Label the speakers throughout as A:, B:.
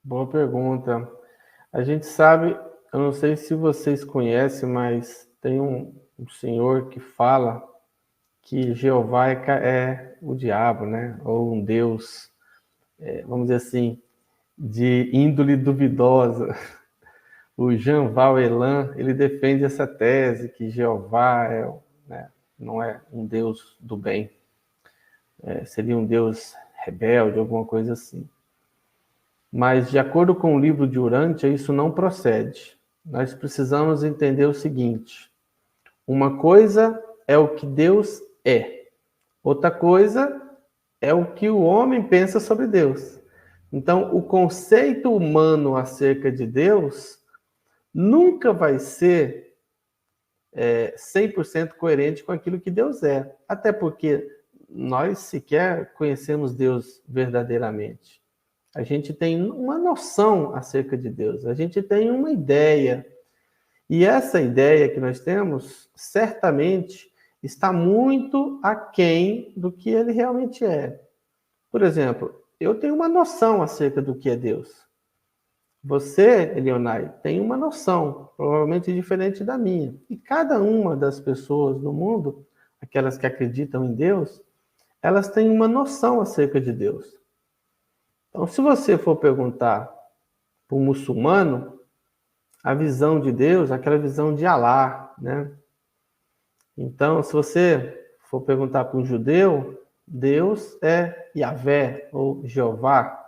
A: Boa pergunta. A gente sabe, eu não sei se vocês conhecem, mas tem um senhor que fala que Jeová é o diabo, né? Ou um Deus, vamos dizer assim, de índole duvidosa. O Jean Val Elan, ele defende essa tese que Jeová né, não é um Deus do bem, seria um Deus rebelde, alguma coisa assim. Mas, de acordo com o livro de Urântia, isso não procede. Nós precisamos entender o seguinte: uma coisa é o que Deus é, outra coisa é o que o homem pensa sobre Deus. Então, o conceito humano acerca de Deus nunca vai ser 100% coerente com aquilo que Deus é. Até porque nós sequer conhecemos Deus verdadeiramente. A gente tem uma noção acerca de Deus, a gente tem uma ideia. E essa ideia que nós temos, certamente, está muito aquém do que ele realmente é. Por exemplo, eu tenho uma noção acerca do que é Deus. Você, Elionai, tem uma noção, provavelmente diferente da minha. E cada uma das pessoas no mundo, aquelas que acreditam em Deus, elas têm uma noção acerca de Deus. Então, se você for perguntar para um muçulmano, a visão de Deus, aquela visão de Alá, né? Então, se você for perguntar para um judeu, Deus é Yahvé ou Jeová.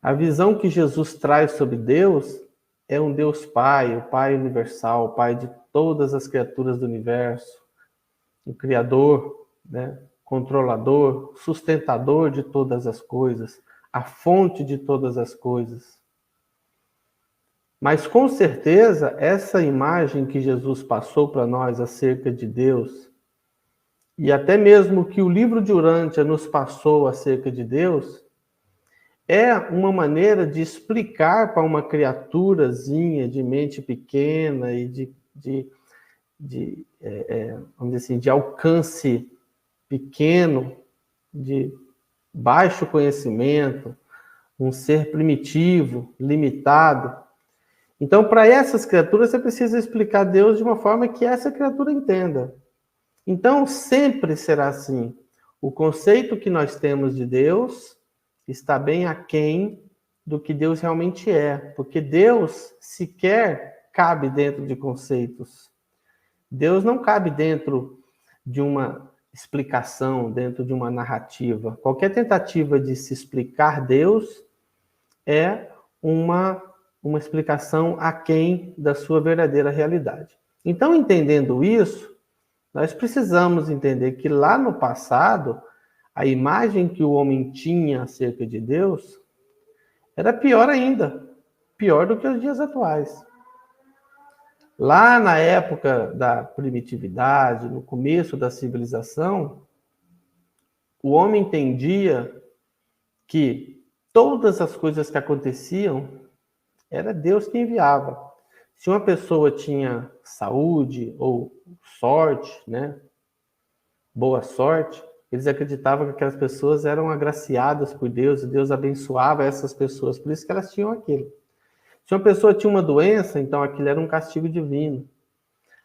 A: A visão que Jesus traz sobre Deus é um Deus Pai, o Pai universal, o Pai de todas as criaturas do universo, o Criador, né? Controlador, sustentador de todas as coisas, a fonte de todas as coisas. Mas com certeza, essa imagem que Jesus passou para nós acerca de Deus, e até mesmo que o livro de Urântia nos passou acerca de Deus, é uma maneira de explicar para uma criaturazinha de mente pequena e vamos dizer assim, de alcance pequeno, de baixo conhecimento, um ser primitivo, limitado. Então, para essas criaturas, você precisa explicar Deus de uma forma que essa criatura entenda. Então, sempre será assim. O conceito que nós temos de Deus está bem aquém do que Deus realmente é, porque Deus sequer cabe dentro de conceitos. Deus não cabe dentro de uma explicação, dentro de uma narrativa. Qualquer tentativa de se explicar Deus é uma explicação aquém da sua verdadeira realidade. Então, entendendo isso, nós precisamos entender que lá no passado, a imagem que o homem tinha acerca de Deus era pior ainda, pior do que os dias atuais. Lá na época da primitividade, no começo da civilização, o homem entendia que todas as coisas que aconteciam era Deus que enviava. Se uma pessoa tinha saúde ou sorte, né, boa sorte, eles acreditavam que aquelas pessoas eram agraciadas por Deus e Deus abençoava essas pessoas, por isso que elas tinham aquilo. Se uma pessoa tinha uma doença, então aquilo era um castigo divino.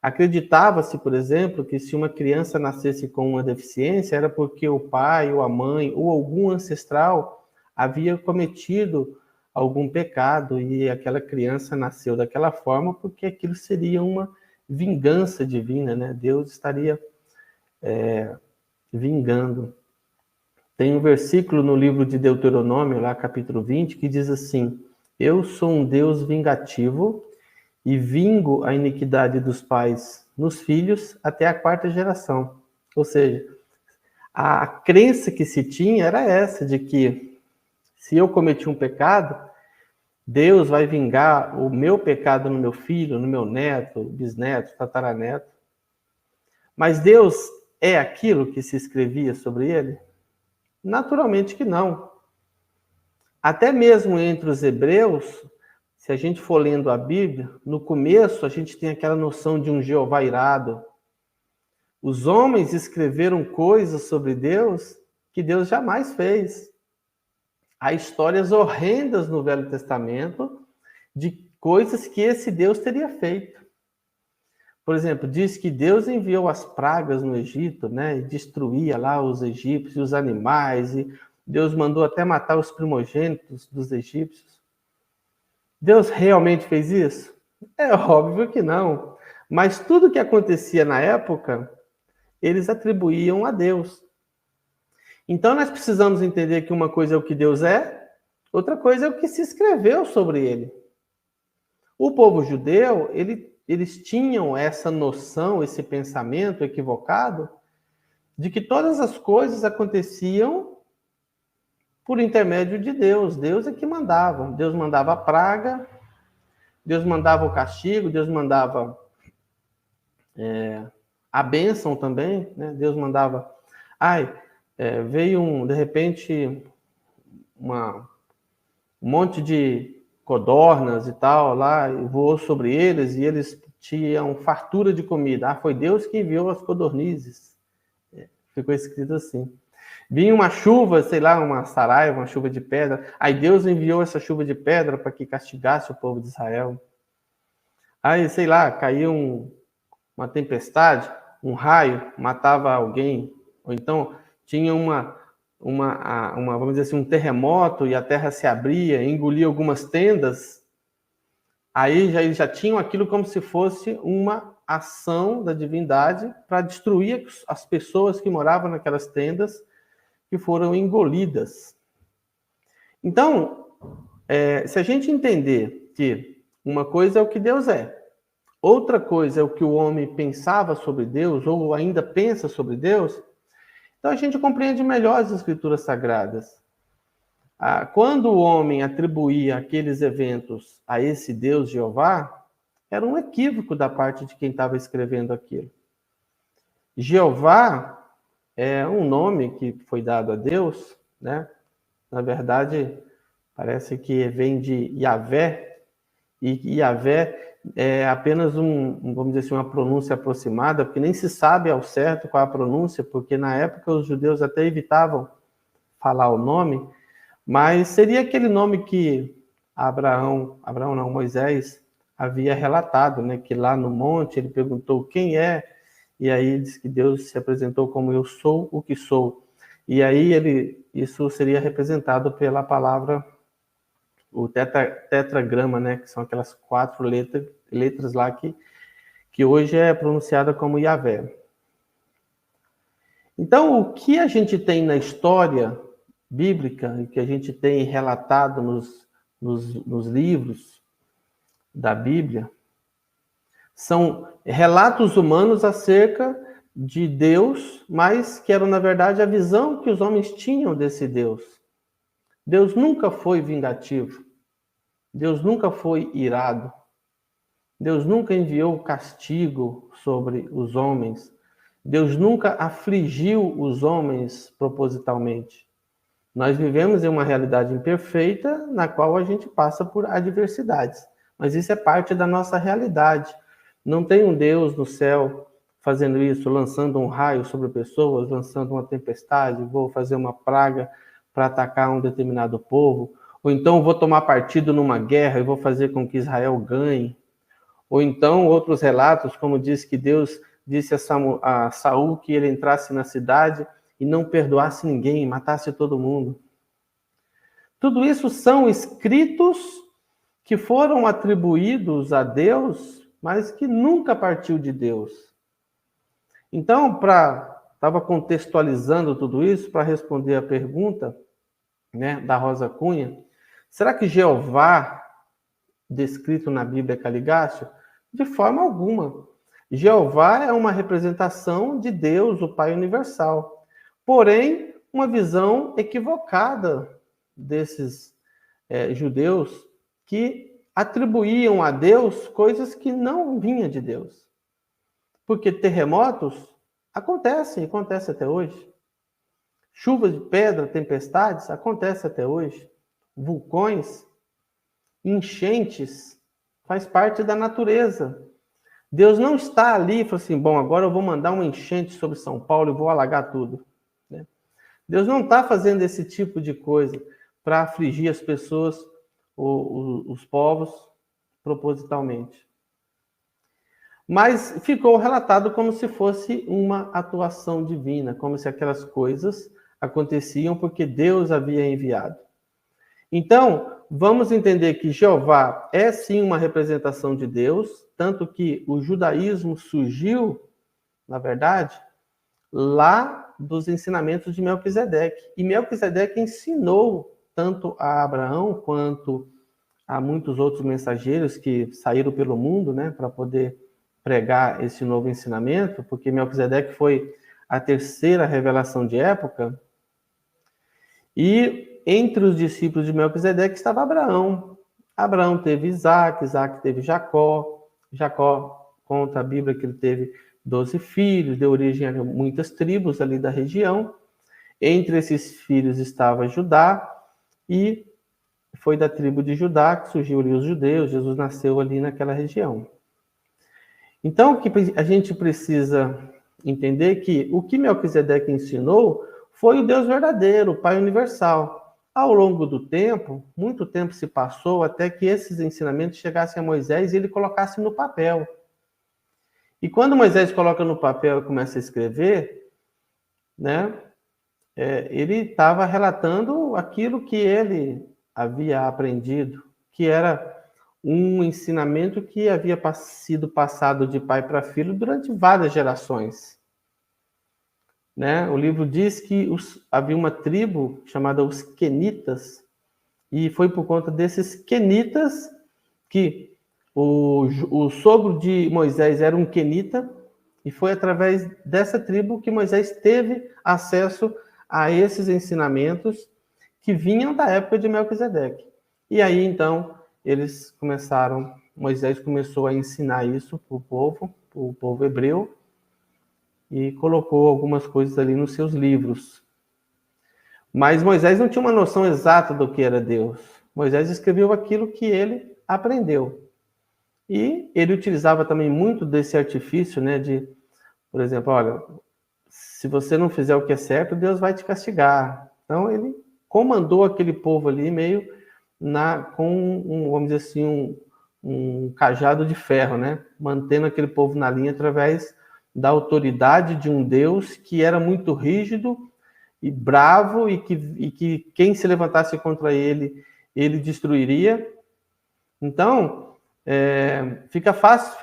A: Acreditava-se, por exemplo, que se uma criança nascesse com uma deficiência, era porque o pai ou a mãe ou algum ancestral havia cometido algum pecado e aquela criança nasceu daquela forma porque aquilo seria uma vingança divina, né? Deus estaria vingando. Tem um versículo no livro de Deuteronômio, lá capítulo 20, que diz assim: eu sou um Deus vingativo e vingo a iniquidade dos pais nos filhos até a 4ª geração. Ou seja, a crença que se tinha era essa, de que se eu cometi um pecado, Deus vai vingar o meu pecado no meu filho, no meu neto, bisneto, tataraneto. Mas Deus é aquilo que se escrevia sobre ele? Naturalmente que não. Até mesmo entre os hebreus, se a gente for lendo a Bíblia, no começo a gente tem aquela noção de um Jeová irado. Os homens escreveram coisas sobre Deus que Deus jamais fez. há histórias horrendas no Velho Testamento de coisas que esse Deus teria feito. Por exemplo, diz que Deus enviou as pragas no Egito, né, e destruía lá os egípcios, os animais, e Deus mandou até matar os primogênitos dos egípcios. Deus realmente fez isso? É óbvio que não. Mas tudo que acontecia na época, eles atribuíam a Deus. Então nós precisamos entender que uma coisa é o que Deus é, outra coisa é o que se escreveu sobre ele. O povo judeu, eles tinham essa noção, esse pensamento equivocado, de que todas as coisas aconteciam por intermédio de Deus. Deus é que mandava. Deus mandava a praga, Deus mandava o castigo, Deus mandava a bênção também, né? Deus mandava... veio, de repente, um monte de codornas e tal lá, e voou sobre eles, e eles tinham fartura de comida. Foi Deus que enviou as codornizes. Ficou escrito assim. Vinha uma chuva, sei lá, uma saraiva, uma chuva de pedra. Aí Deus enviou essa chuva de pedra para que castigasse o povo de Israel. Aí, sei lá, caiu uma tempestade, um raio, matava alguém. Ou então tinha vamos dizer assim, um terremoto e a terra se abria, engolia algumas tendas. Aí eles já tinham aquilo como se fosse uma ação da divindade para destruir as pessoas que moravam naquelas tendas, que foram engolidas. Então, se a gente entender que uma coisa é o que Deus é, outra coisa é o que o homem pensava sobre Deus, ou ainda pensa sobre Deus, então a gente compreende melhor as Escrituras Sagradas. Quando o homem atribuía aqueles eventos a esse Deus Jeová, era um equívoco da parte de quem estava escrevendo aquilo. Jeová é um nome que foi dado a Deus, né? Na verdade, parece que vem de Yahvé, e Yahvé é apenas vamos dizer assim, uma pronúncia aproximada, porque nem se sabe ao certo qual é a pronúncia, porque na época os judeus até evitavam falar o nome, mas seria aquele nome que Moisés havia relatado, né? Que lá no monte ele perguntou quem é, e aí diz que Deus se apresentou como eu sou o que sou. E aí isso seria representado pela palavra, o tetragrama, né? Que são aquelas 4 letras lá que hoje é pronunciada como Yahvé. Então, o que a gente tem na história bíblica, e que a gente tem relatado nos livros da Bíblia, são relatos humanos acerca de Deus, mas que eram, na verdade, a visão que os homens tinham desse Deus. Deus nunca foi vingativo. Deus nunca foi irado. Deus nunca enviou castigo sobre os homens. Deus nunca afligiu os homens propositalmente. Nós vivemos em uma realidade imperfeita, na qual a gente passa por adversidades. Mas isso é parte da nossa realidade. Não tem um Deus no céu fazendo isso, lançando um raio sobre pessoas, lançando uma tempestade, vou fazer uma praga para atacar um determinado povo, ou então vou tomar partido numa guerra e vou fazer com que Israel ganhe. Ou então outros relatos, como diz que Deus disse a Saul que ele entrasse na cidade e não perdoasse ninguém, matasse todo mundo. Tudo isso são escritos que foram atribuídos a Deus, mas que nunca partiu de Deus. Então, estava contextualizando tudo isso para responder a pergunta, né, da Rosa Cunha. Será que Jeová, descrito na Bíblia, é Caligácio? De forma alguma. Jeová é uma representação de Deus, o Pai Universal. Porém, uma visão equivocada desses judeus que atribuíam a Deus coisas que não vinham de Deus. Porque terremotos acontecem até hoje. Chuvas de pedra, tempestades, acontecem até hoje. Vulcões, enchentes, faz parte da natureza. Deus não está ali e fala assim, bom, agora eu vou mandar uma enchente sobre São Paulo e vou alagar tudo. Né? Deus não está fazendo esse tipo de coisa. para afligir as pessoas, os povos, propositalmente. Mas ficou relatado como se fosse uma atuação divina, como se aquelas coisas aconteciam porque Deus havia enviado. Então, vamos entender que Jeová é sim uma representação de Deus, tanto que o judaísmo surgiu, na verdade, lá dos ensinamentos de Melquisedeque. E Melquisedeque ensinou tanto a Abraão quanto a muitos outros mensageiros que saíram pelo mundo, né, para poder pregar esse novo ensinamento, porque Melquisedeque foi a terceira revelação de época. E entre os discípulos de Melquisedeque estava Abraão. Abraão teve Isaac, Isaac teve Jacó. Jacó conta a Bíblia que ele teve 12 filhos, deu origem a muitas tribos ali da região. Entre esses filhos estava Judá, e foi da tribo de Judá que surgiu ali os judeus. Jesus nasceu ali naquela região. Então, o que a gente precisa entender que o que Melquisedeque ensinou foi o Deus verdadeiro, o Pai universal. Ao longo do tempo, muito tempo se passou até que esses ensinamentos chegassem a Moisés e ele colocasse no papel. E quando Moisés coloca no papel e começa a escrever, né, ele estava relatando aquilo que ele havia aprendido, que era um ensinamento que havia sido passado de pai para filho durante várias gerações. Né? O livro diz que havia uma tribo chamada os Quenitas, e foi por conta desses Quenitas que o sogro de Moisés era um Quenita, e foi através dessa tribo que Moisés teve acesso a esses ensinamentos que vinham da época de Melquisedeque. E aí, então, Moisés começou a ensinar isso para o povo hebreu, e colocou algumas coisas ali nos seus livros. Mas Moisés não tinha uma noção exata do que era Deus. Moisés escreveu aquilo que ele aprendeu. E ele utilizava também muito desse artifício, né, de, por exemplo, olha, se você não fizer o que é certo, Deus vai te castigar. Então ele comandou aquele povo ali meio com vamos dizer assim, um cajado de ferro, né, mantendo aquele povo na linha através da autoridade de um Deus que era muito rígido e bravo, e que quem se levantasse contra ele, ele destruiria. Então, fica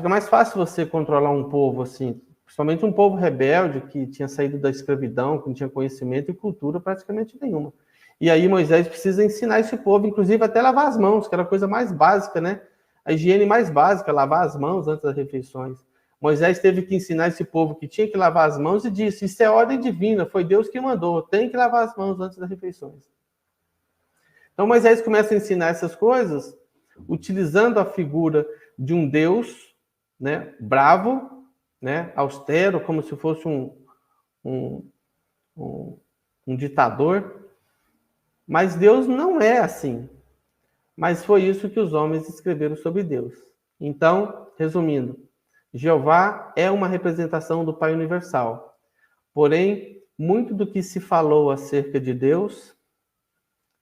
A: mais fácil você controlar um povo assim, principalmente um povo rebelde que tinha saído da escravidão, que não tinha conhecimento e cultura praticamente nenhuma. E aí Moisés precisa ensinar esse povo, inclusive até lavar as mãos, que era a coisa mais básica, né? A higiene mais básica, lavar as mãos antes das refeições. Moisés teve que ensinar esse povo que tinha que lavar as mãos e disse, isso é ordem divina, foi Deus que mandou, tem que lavar as mãos antes das refeições. Então Moisés começa a ensinar essas coisas utilizando a figura de um Deus, né, bravo, né, austero, como se fosse um ditador. Mas Deus não é assim. Mas foi isso que os homens escreveram sobre Deus. Então, resumindo, Jeová é uma representação do Pai universal. Porém, muito do que se falou acerca de Deus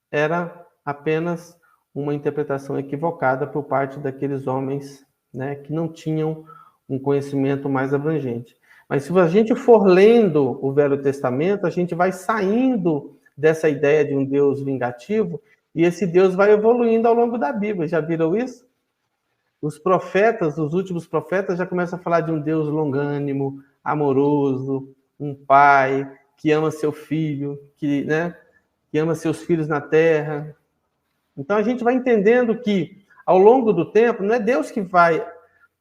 A: era apenas uma interpretação equivocada por parte daqueles homens, né, que não tinham um conhecimento mais abrangente. Mas se a gente for lendo o Velho Testamento, a gente vai saindo dessa ideia de um Deus vingativo, e esse Deus vai evoluindo ao longo da Bíblia. Já viram isso? Os profetas, os últimos profetas, já começam a falar de um Deus longânimo, amoroso, um pai que ama seu filho, que ama seus filhos na terra. Então a gente vai entendendo que, ao longo do tempo, não é Deus que vai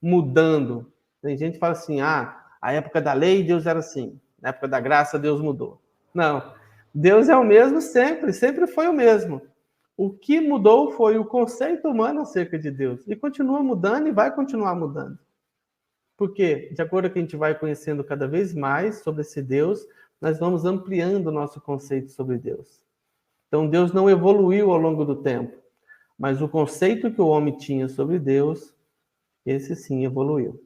A: mudando. Tem gente que fala assim, a época da lei, Deus era assim. Na época da graça, Deus mudou. Não, Deus é o mesmo sempre, sempre foi o mesmo. O que mudou foi o conceito humano acerca de Deus. E continua mudando e vai continuar mudando. Porque, de acordo com que a gente vai conhecendo cada vez mais sobre esse Deus, nós vamos ampliando o nosso conceito sobre Deus. Então, Deus não evoluiu ao longo do tempo. Mas o conceito que o homem tinha sobre Deus, esse sim evoluiu.